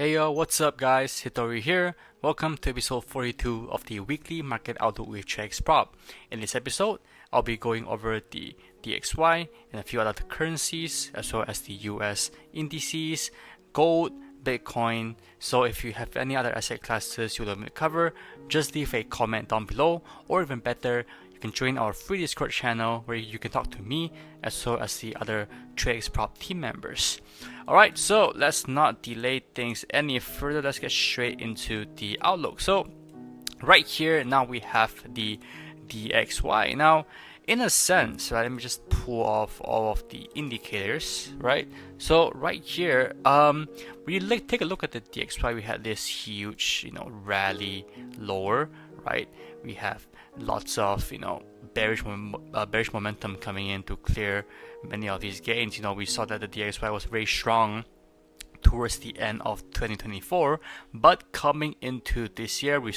Hey yo, what's up guys? Hitori here. Welcome to episode 42 of the weekly market outlook with Chex Prop. In this episode, I'll be going over the DXY and a few other currencies as well as the US indices, gold, Bitcoin. So if you have any other asset classes you'd like me to cover, just leave a comment down below, or even better, you can join our free Discord channel where you can talk to me as well as the other Chex Prop team members. Alright, so let's not delay things any further. Let's get straight into the outlook. So right here now we have the DXY. Now in a sense, right, let me just pull off all of the indicators, right? So right here, we take a look at the DXY. We had this huge, rally lower, right? We have lots of, bearish momentum coming in to clear many of these gains. We saw that the DXY was very strong towards the end of 2024, but coming into this year, we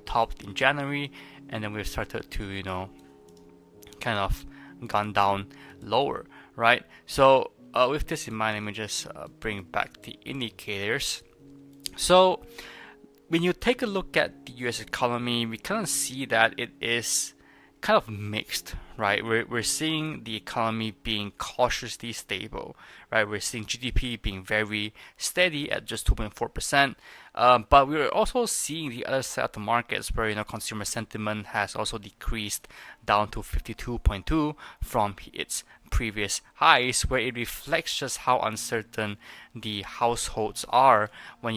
topped in January, and then we started to, kind of gone down lower, right? So with this in mind, let me just bring back the indicators. So when you take a look at the US economy, we kind of see that it is kind of mixed, right? We're seeing the economy being cautiously stable, right? We're seeing GDP being very steady at just 2.4%, but we're also seeing the other side of the markets where consumer sentiment has also decreased down to 52.2 from its previous highs, where it reflects just how uncertain the households are when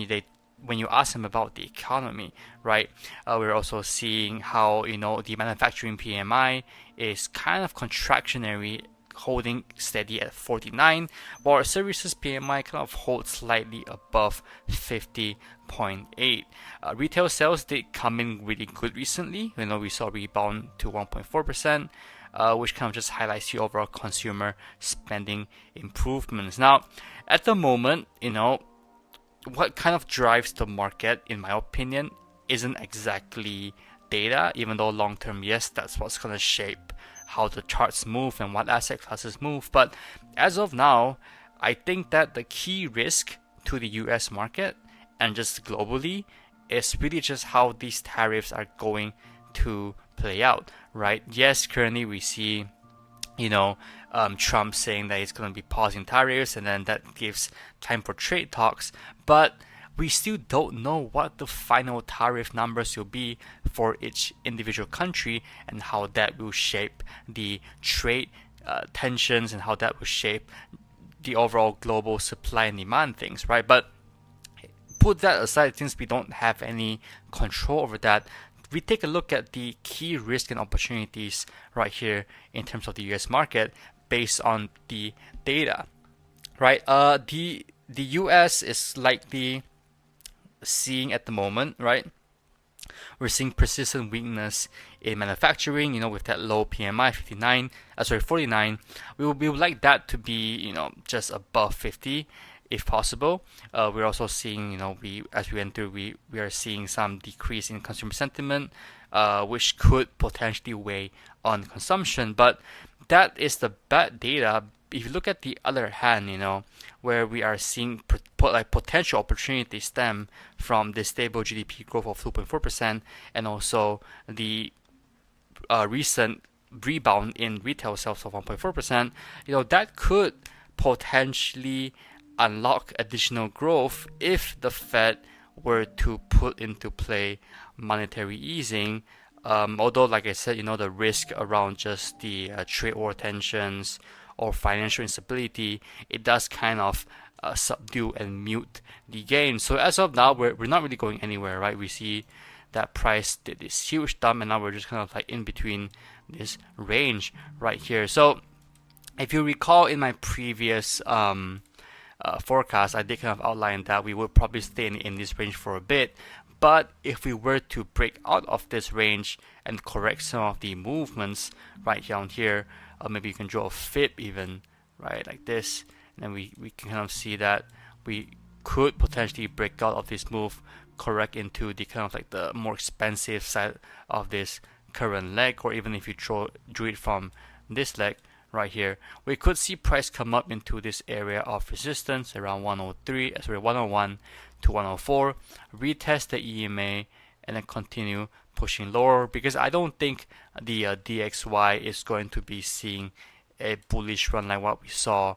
you ask them about the economy, right? We're also seeing how the manufacturing PMI is kind of contractionary, holding steady at 49, while our services PMI kind of holds slightly above 50.8. Retail sales did come in really good recently. We saw a rebound to 1.4%. Which kind of just highlights the overall consumer spending improvements. Now, at the moment, what kind of drives the market, in my opinion, isn't exactly data, even though long term, yes, that's what's going to shape how the charts move and what asset classes move. But as of now, I think that the key risk to the US market and just globally is really just how these tariffs are going to play out, right? Yes, currently we see Trump saying that he's going to be pausing tariffs, and then that gives time for trade talks. But we still don't know what the final tariff numbers will be for each individual country, and how that will shape the trade tensions, and how that will shape the overall global supply and demand things, right? But put that aside, since we don't have any control over that, we take a look at the key risks and opportunities right here in terms of the US market based on the data, right? The US is likely seeing at the moment, right? We're seeing persistent weakness in manufacturing, with that low PMI 49. We would like that to be, just above 50 if possible. We're also seeing, as we went through, we are seeing some decrease in consumer sentiment, which could potentially weigh on consumption. But that is the bad data. If you look at the other hand, where we are seeing potential opportunities stem from the stable GDP growth of 2.4%, and also the recent rebound in retail sales of 1.4%, that could potentially unlock additional growth if the Fed were to put into play monetary easing. Although, like I said, the risk around just the trade war tensions or financial instability, it does kind of subdue and mute the gain. So as of now, we're not really going anywhere, right? We see that price did this huge dump, and now we're just kind of in between this range right here. So if you recall in my previous forecast, I did kind of outline that we would probably stay in this range for a bit. But if we were to break out of this range and correct some of the movements right down here, maybe you can draw a fib even, right, like this, and then we can kind of see that we could potentially break out of this move, correct into the kind of the more expensive side of this current leg, or even if you drew it from this leg right here. We could see price come up into this area of resistance around 101 to 104, retest the EMA, and then continue pushing lower, because I don't think the DXY is going to be seeing a bullish run like what we saw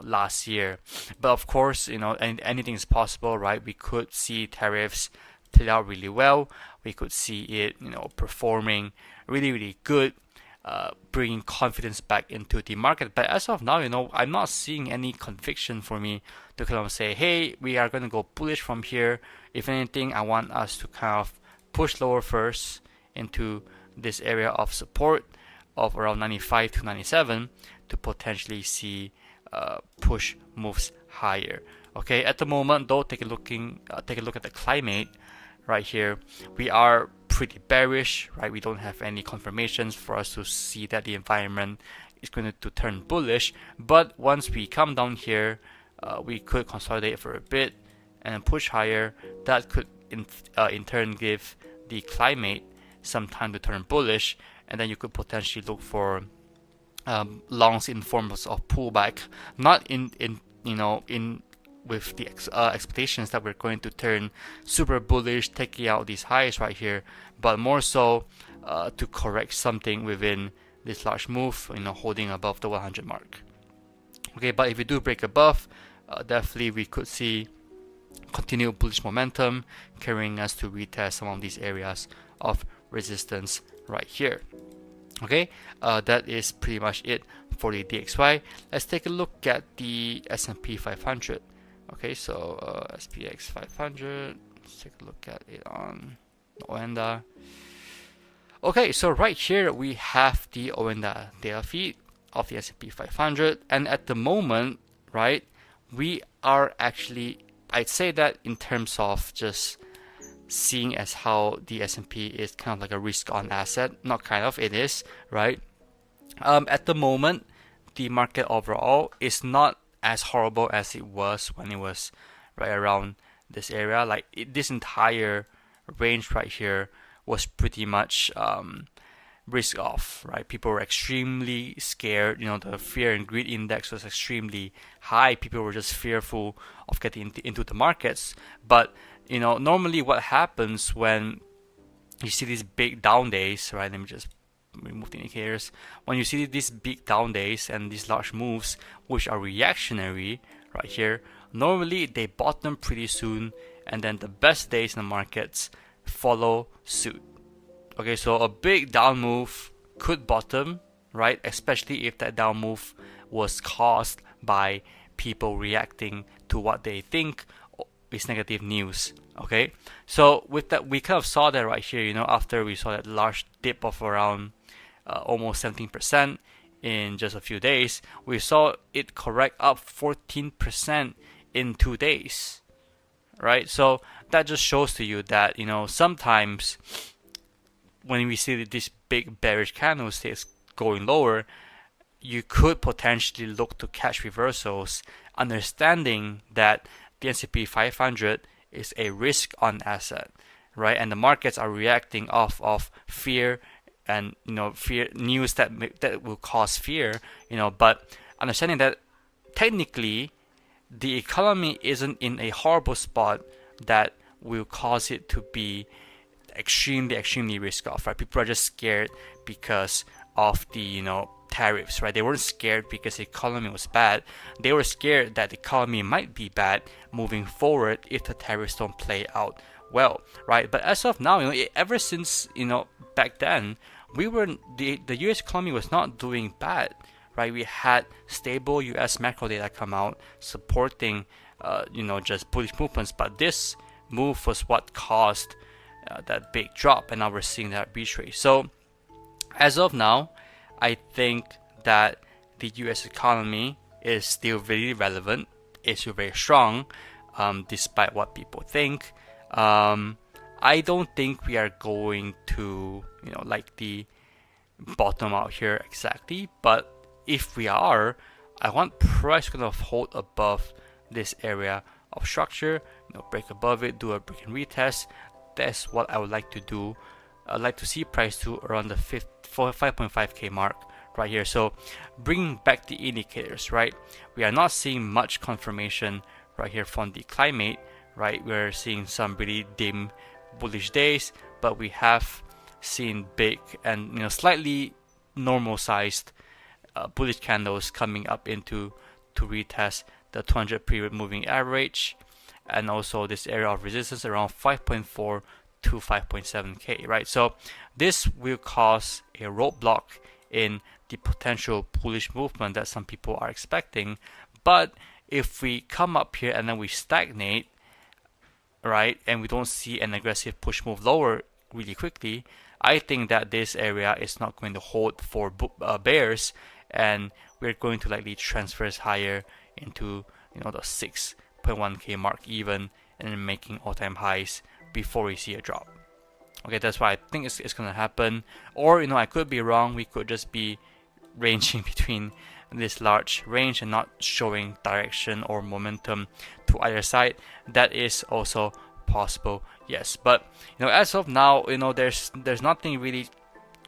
last year. But of course, anything is possible, right? We could see tariffs play out really well. We could see it, performing really, really good, bringing confidence back into the market. But as of now, I'm not seeing any conviction for me to kind of say, hey, we are going to go bullish from here. If anything, I want us to kind of push lower first into this area of support of around 95 to 97 to potentially see push moves higher. Okay, at the moment though, take a look at the climate right here. We are pretty bearish, right? We don't have any confirmations for us to see that the environment is going to turn bullish. But once we come down here, we could consolidate for a bit and push higher. That could in turn give the climate some time to turn bullish, and then you could potentially look for longs in forms of pullback, not in with the expectations that we're going to turn super bullish, taking out these highs right here, but more so to correct something within this large move, holding above the 100 mark. Okay, but if we do break above, definitely we could see continued bullish momentum carrying us to retest some of these areas of resistance right here. Okay, that is pretty much it for the DXY. Let's take a look at the S&P 500. Okay, so SPX 500. Let's take a look at it on the Oenda. Okay, so right here we have the Oenda data feed of the S&P 500, and at the moment, right, we are actually, I'd say that in terms of just seeing as how the S&P is kind of like a risk-on asset, not kind of, it is, right? At the moment, the market overall is not as horrible as it was when it was right around this area. Like this entire range right here was pretty much risk off, right? People were extremely scared. The fear and greed index was extremely high. People were just fearful of getting into the markets. But normally what happens when you see these big down days, right? Let me just remove the indicators. When you see these big down days and these large moves, which are reactionary right here, normally they bottom pretty soon, and then the best days in the markets follow suit. Okay, so a big down move could bottom, right? Especially if that down move was caused by people reacting to what they think is negative news. Okay, so with that, we kind of saw that right here. After we saw that large dip of around almost 17% in just a few days, we saw it correct up 14% in 2 days, right? So that just shows to you that sometimes when we see this big bearish candlesticks going lower, you could potentially look to catch reversals, understanding that the S&P 500 is a risk-on asset, right? And the markets are reacting off of fear and fear news that will cause fear, but understanding that technically the economy isn't in a horrible spot that will cause it to be extremely risk off, right? People are just scared because of the tariffs, right? They weren't scared because the economy was bad. They were scared that the economy might be bad moving forward if the tariffs don't play out well, right? But as of now, ever since back then, the U.S. economy was not doing bad, right? We had stable U.S. macro data come out supporting just bullish movements, but this move was what caused that big drop, and now we're seeing that retrace. So as of now, I think that the U.S. economy is still very relevant, is still very strong, despite what people think. I don't think we are going to, like the bottom out here exactly, but if we are, I want price to kind of hold above this area of structure, break above it, do a break and retest. That's what I would like to do. I'd like to see price to around the 5.5k mark right here. So bringing back the indicators, right? We are not seeing much confirmation right here from the climate, right? We're seeing some really dim bullish days, but we have seen big and slightly normal sized bullish candles coming up into to retest the 200 period moving average, and also this area of resistance around 5.4 to 5.7k, right? So this will cause a roadblock in the potential bullish movement that some people are expecting. But if we come up here and then we stagnate, right, and we don't see an aggressive push move lower really quickly, I think that this area is not going to hold for bears, and we're going to likely transfers higher into the 6.1k mark even, and then making all-time highs before we see a drop. Okay, that's why I think it's gonna happen. Or I could be wrong. We could just be ranging between this large range and not showing direction or momentum to either side. That is also possible, yes. But as of now, there's nothing really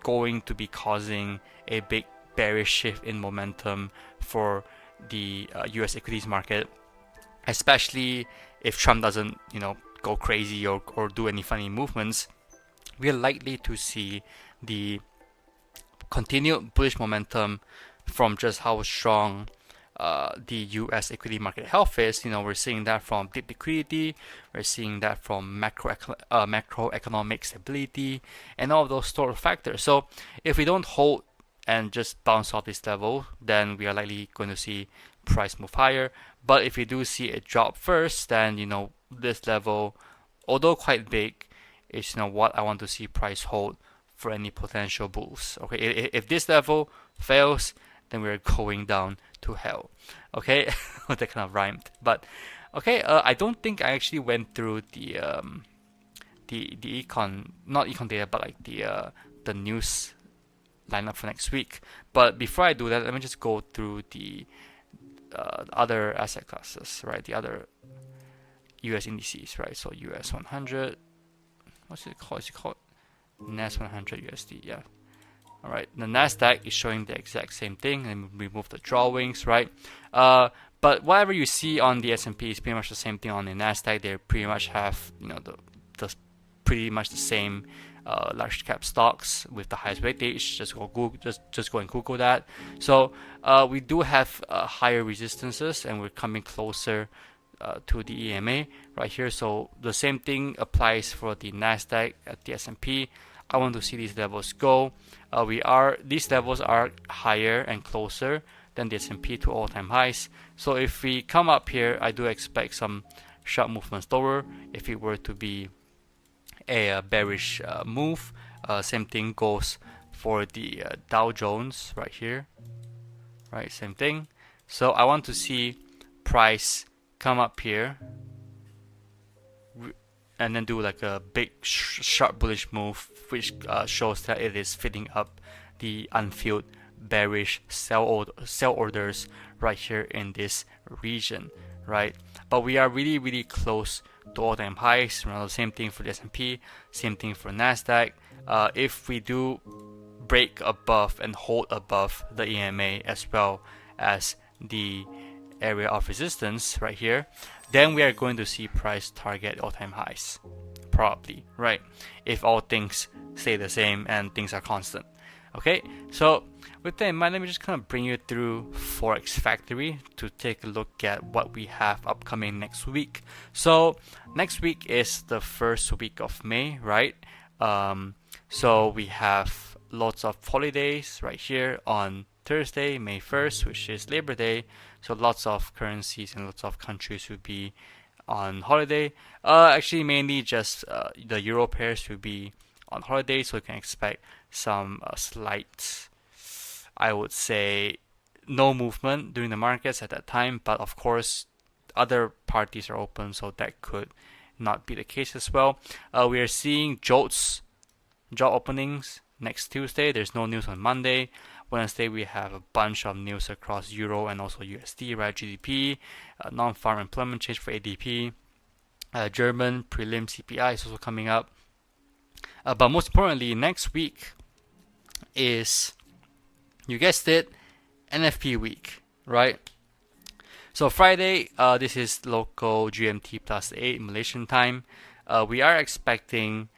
going to be causing a big bearish shift in momentum for the US equities market, especially if Trump doesn't go crazy or do any funny movements. We're likely to see the continued bullish momentum from just how strong the US equity market health is. We're seeing that from deep liquidity, we're seeing that from macroeconomic stability, and all of those sort of factors. So if we don't hold and just bounce off this level, then we are likely going to see price move higher. But if we do see a drop first, then this level, although quite big, is what I want to see price hold for any potential bulls. Okay, if this level fails, then we're going down to hell. Okay, that kind of rhymed. But okay, I don't think I actually went through the not econ data, but like the news lineup for next week. But before I do that, let me just go through the other asset classes, right? The other US indices, right? So US 100, what's it called? Is it called NAS 100 USD? Yeah. All right. The Nasdaq is showing the exact same thing, and remove the drawings, right? But whatever you see on the S&P is pretty much the same thing on the Nasdaq. They pretty much have the pretty much the same large cap stocks with the highest weightage. Just go Google, just go and Google that. So we do have higher resistances, and we're coming closer to the EMA right here. So the same thing applies for the Nasdaq at the S&P. I want to see these levels go. These levels are higher and closer than the S&P to all-time highs. So if we come up here, I do expect some sharp movements lower if it were to be a bearish move. Same thing goes for the Dow Jones right here, right? Same thing. So I want to see price come up here and then do like a big sharp bullish move, which shows that it is filling up the unfilled bearish sell orders right here in this region, right? But we are really close to all-time highs. The same thing for the S&P, same thing for Nasdaq. If we do break above and hold above the EMA as well as the area of resistance right here, then we are going to see price target all-time highs, probably, right? If all things stay the same and things are constant. Okay, so with that in mind, let me just kind of bring you through Forex Factory to take a look at what we have upcoming next week. So next week is the first week of May, right? So we have lots of holidays right here on Thursday, May 1st, which is Labor Day. So lots of currencies and lots of countries will be on holiday. Actually, mainly just the Euro pairs will be on holiday, so you can expect some slight, I would say, no movement during the markets at that time. But of course, other parties are open, so that could not be the case as well. We are seeing jolt openings next Tuesday. There's no news on Monday. Wednesday, we have a bunch of news across Euro and also USD, right? GDP, non-farm employment change for ADP, German prelim CPI is also coming up. But most importantly, next week is You guessed it, NFP week, right? So Friday, this is local GMT +8 Malaysian time. We are expecting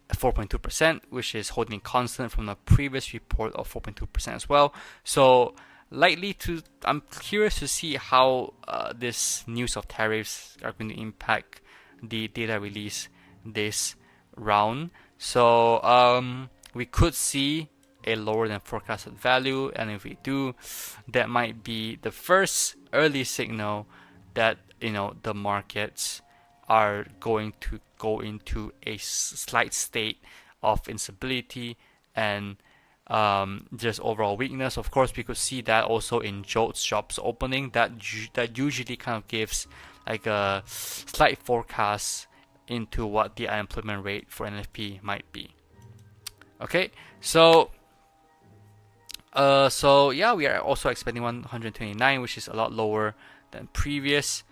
4.2%, which is holding constant from the previous report of 4.2% as well. So I'm curious to see how this news of tariffs are going to impact the data release this round. So we could see a lower than forecasted value, and if we do, that might be the first early signal that the markets are going to go into a slight state of instability and just overall weakness. Of course, we could see that also in Jolt's jobs opening. That usually kind of gives like a slight forecast into what the unemployment rate for NFP might be. Okay, so yeah, we are also expecting 129, which is a lot lower than previous.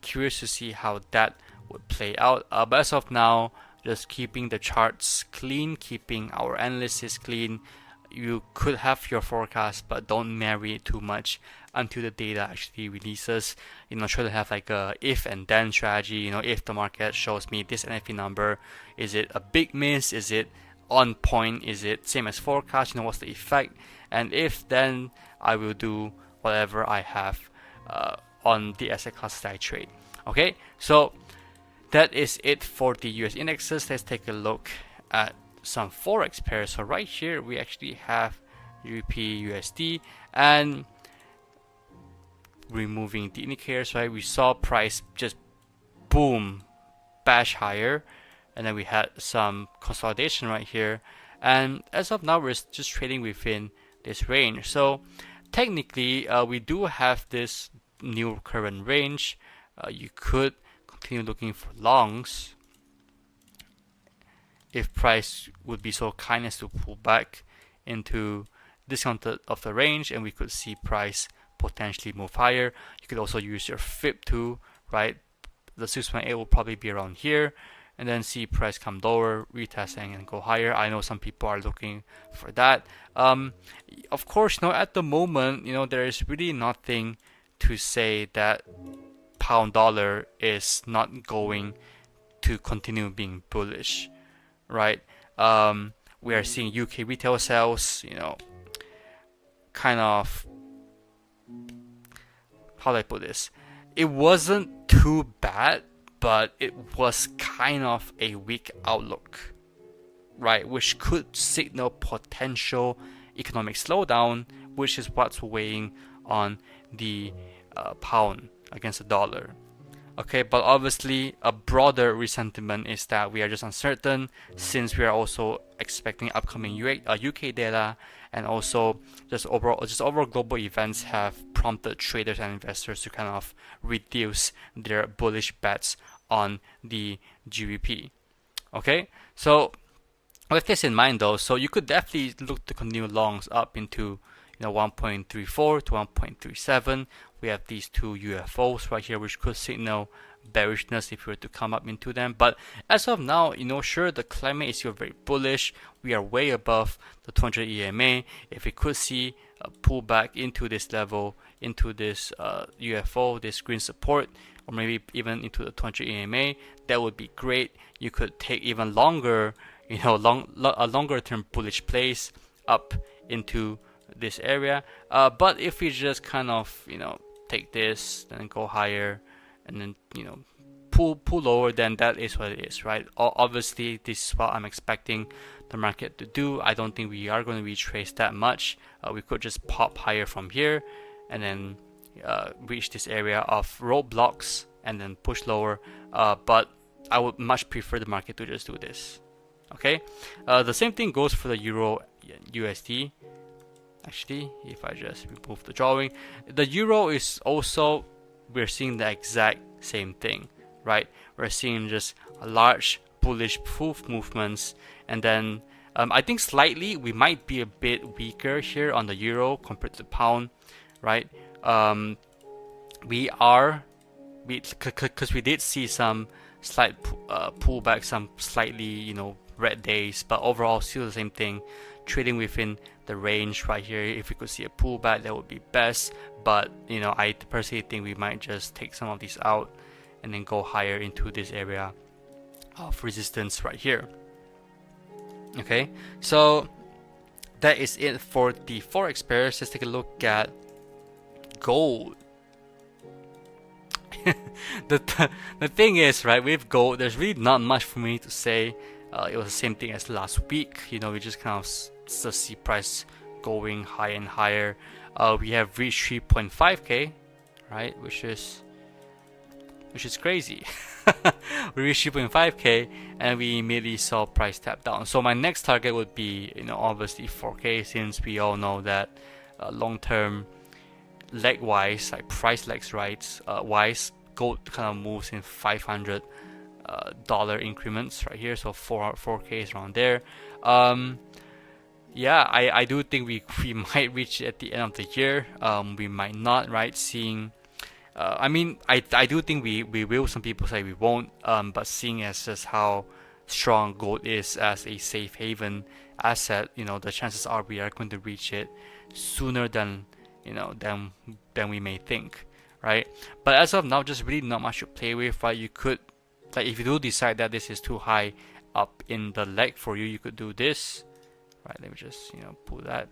Curious to see how that would play out. But as of now, just keeping the charts clean, keeping our analysis clean. You could have your forecast, but don't marry it too much until the data actually releases. Try to have like a if and then strategy. If the market shows me this NFP number, is it a big miss? Is it on point? Is it same as forecast? What's the effect? And if, then I will do whatever I have on the asset classes that I trade. Okay, so that is it for the US indexes. Let's take a look at some forex pairs. So right here we actually have GBPUSD, and removing the indicators, right? We saw price just boom bash higher, and then we had some consolidation right here, and as of now we're just trading within this range. So technically we do have this new current range. You could continue looking for longs if price would be so kind as to pull back into discounted of the range, and we could see price potentially move higher. You could also use your fib too, right? The 6.8 will probably be around here, and then see price come lower, retesting and go higher. I know some people are looking for that. Of course, at the moment, there is really nothing to say that pound dollar is not going to continue being bullish, right? We are seeing UK retail sales, kind of, how do I put this? It wasn't too bad, but it was kind of a weak outlook, right? Which could signal potential economic slowdown, which is what's weighing on the pound against the dollar. Okay, but obviously a broader resentiment is that we are just uncertain, since we are also expecting upcoming UK data, and also just overall global events have prompted traders and investors to kind of reduce their bullish bets on the GBP. Okay, so with this in mind though, so you could definitely look to continue longs up into 1.34 to 1.37. We have these two UFOs right here, which could signal bearishness if we were to come up into them. But as of now, sure, the climate is still very bullish. We are way above the 200 EMA. If we could see a pullback into this level, into this UFO, this green support, or maybe even into the 200 EMA, that would be great. You could take even longer, a longer term bullish plays up into this area. But if we just kind of take this and go higher, and then pull lower, then that is what it is, right? Obviously this is what I'm expecting the market to do. I don't think we are going to retrace that much. We could just pop higher from here, and then reach this area of roadblocks and then push lower, but I would much prefer the market to just do this. Okay, the same thing goes for the Euro USD. Actually, if I just remove the drawing, the euro is also, we're seeing the exact same thing, right? We're seeing just a large bullish proof movements, and then I think slightly we might be a bit weaker here on the euro compared to the pound, right? Because we did see some slight pullback, some slightly red days, but overall still the same thing. trading within the range right here. If we could see a pullback, that would be best, but I personally think we might just take some of these out and then go higher into this area of resistance right here. Okay, so that is it for the forex pairs. Let's take a look at gold. the thing is, right, with gold, there's really not much for me to say. It was the same thing as last week. We just kind of see price going higher and higher. We have reached 3.5k, right, which is crazy. We reached 3.5k and we immediately saw price tap down. So my next target would be, obviously 4k, since we all know that long-term leg wise, like price legs wise, gold kind of moves in $500 increments right here. So 4k is around there. Yeah, I do think we might reach it at the end of the year. We might not, right? Seeing I mean, I do think we will. Some people say we won't, but seeing as just how strong gold is as a safe haven asset, the chances are we are going to reach it sooner than than we may think, right? But as of now, just really not much to play with, right? You could, like, if you do decide that this is too high up in the leg for you, you could do this, right? Let me just pull that.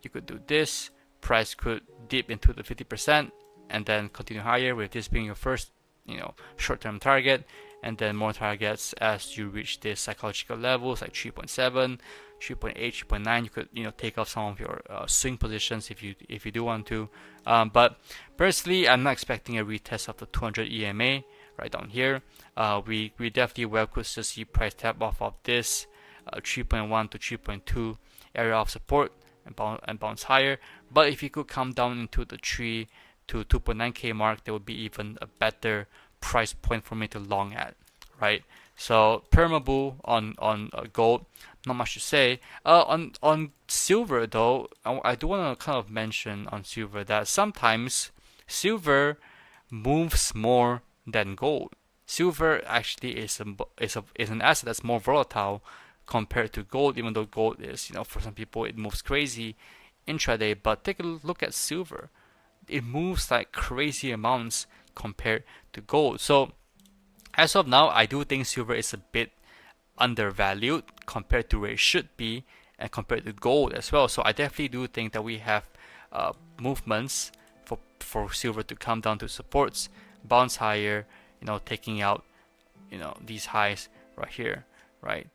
You could do this. Price could dip into the 50%. And then continue higher, with this being your first, short-term target, and then more targets as you reach this psychological levels like 3.7, 3.8, 3.9. You could, take off some of your swing positions if you do want to. But personally, I'm not expecting a retest of the 200 EMA right down here. We definitely well could still see price tap off of this 3.1 to 3.2 area of support and bounce higher. But if you could come down into the 3 to 2.9k mark, that would be even a better price point for me to long at, right? So permabull on gold, not much to say. On silver though, I do want to kind of mention on silver that sometimes silver moves more than gold. Silver actually is an asset that's more volatile compared to gold, even though gold is, for some people it moves crazy intraday. But take a look at silver. It moves like crazy amounts compared to gold. So as of now, I do think silver is a bit undervalued compared to where it should be, and compared to gold as well. So I definitely do think that we have movements for silver to come down to supports, bounce higher, taking out these highs right here, right?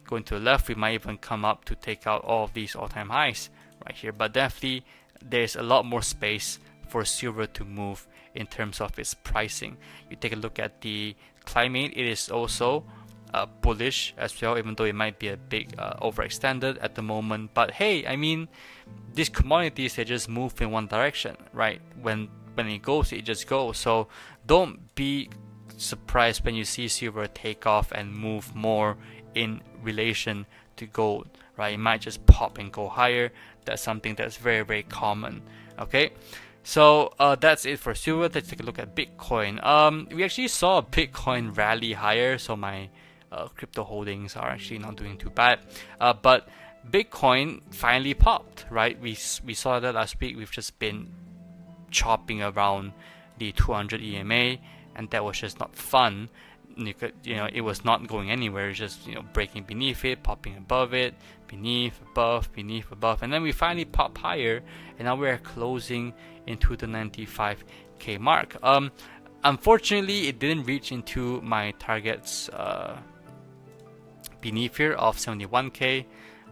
Going to the left, we might even come up to take out all of these all-time highs right here. But definitely there's a lot more space for silver to move in terms of its pricing. You take a look at the climate, it is also bullish as well, even though it might be a bit overextended at the moment. But hey, I mean, these commodities, they just move in one direction, right? When it goes, it just goes. So don't be surprised when you see silver take off and move more in relation to gold, right? It might just pop and go higher. That's something that's very, very common. Okay, so that's it for silver. Let's take a look at Bitcoin. We actually saw Bitcoin rally higher, so my crypto holdings are actually not doing too bad. But Bitcoin finally popped, right? We saw that last week. We've just been chopping around the 200 EMA, and that was just not fun. It was not going anywhere. It's just breaking beneath it, popping above it, beneath, above, and then we finally pop higher, and now we're closing into the 95k mark. Unfortunately, it didn't reach into my targets beneath here of 71k,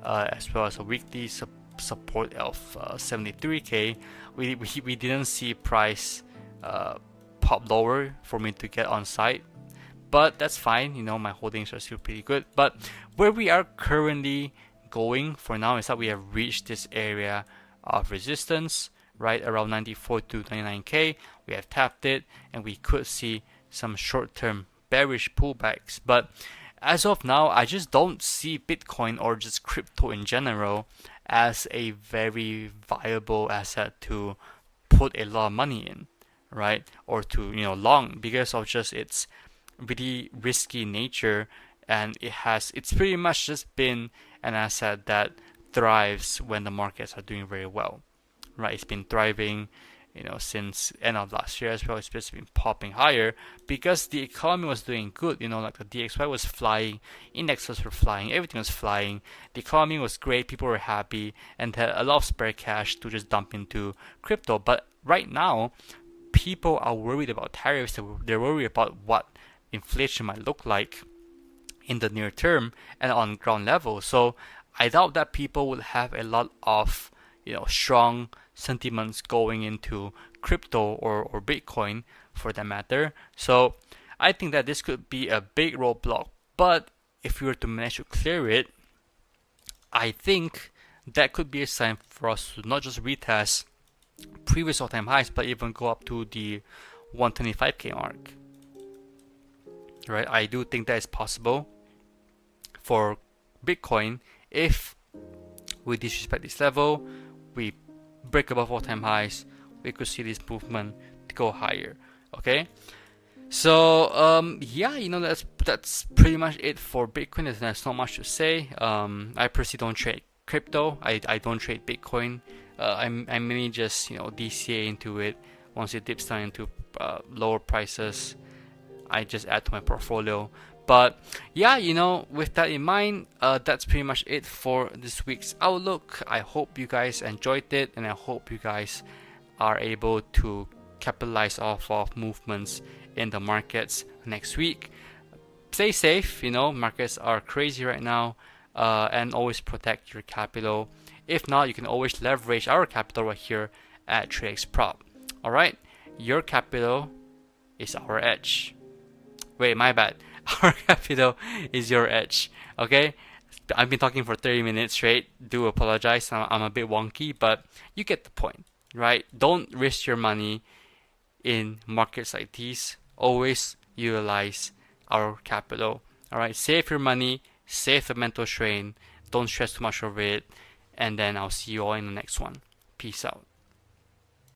as well as a weekly support of 73k. We didn't see price pop lower for me to get on site. But that's fine, my holdings are still pretty good. But where we are currently going for now is that we have reached this area of resistance, right around 94 to 99k. We have tapped it, and we could see some short-term bearish pullbacks. But as of now, I just don't see Bitcoin or just crypto in general as a very viable asset to put a lot of money in, right? Or to long, because of just its really risky nature, and it's pretty much just been an asset that thrives when the markets are doing very well, right? It's been thriving, since end of last year as well. It's just been popping higher because the economy was doing good. Like the DXY was flying, indexes were flying, everything was flying. The economy was great, people were happy, and had a lot of spare cash to just dump into crypto. But right now, people are worried about tariffs. They're worried about what inflation might look like in the near term and on ground level. So I doubt that people will have a lot of strong sentiments going into crypto or Bitcoin for that matter. So I think that this could be a big roadblock. But if we were to manage to clear it, I think that could be a sign for us to not just retest previous all-time highs, but even go up to the 125k mark. Right? I do think that is possible for Bitcoin if we disrespect this level, we break above all-time highs, we could see this movement to go higher. Okay, so yeah, that's pretty much it for Bitcoin. There's not much to say. I personally don't trade crypto. I don't trade Bitcoin. I mainly just DCA into it. Once it dips down into lower prices, I just add to my portfolio. But yeah, with that in mind, that's pretty much it for this week's outlook. I hope you guys enjoyed it, and I hope you guys are able to capitalize off of movements in the markets next week. Stay safe, markets are crazy right now, and always protect your capital. If not, you can always leverage our capital right here at TradeXProp. Alright, your capital is our edge. Wait, my bad. Our capital is your edge. Okay, I've been talking for 30 minutes straight. Do apologize, I'm a bit wonky, but you get the point, right? Don't risk your money in markets like these. Always utilize our capital. Alright, save your money, save the mental strain, don't stress too much over it, and then I'll see you all in the next one. Peace out.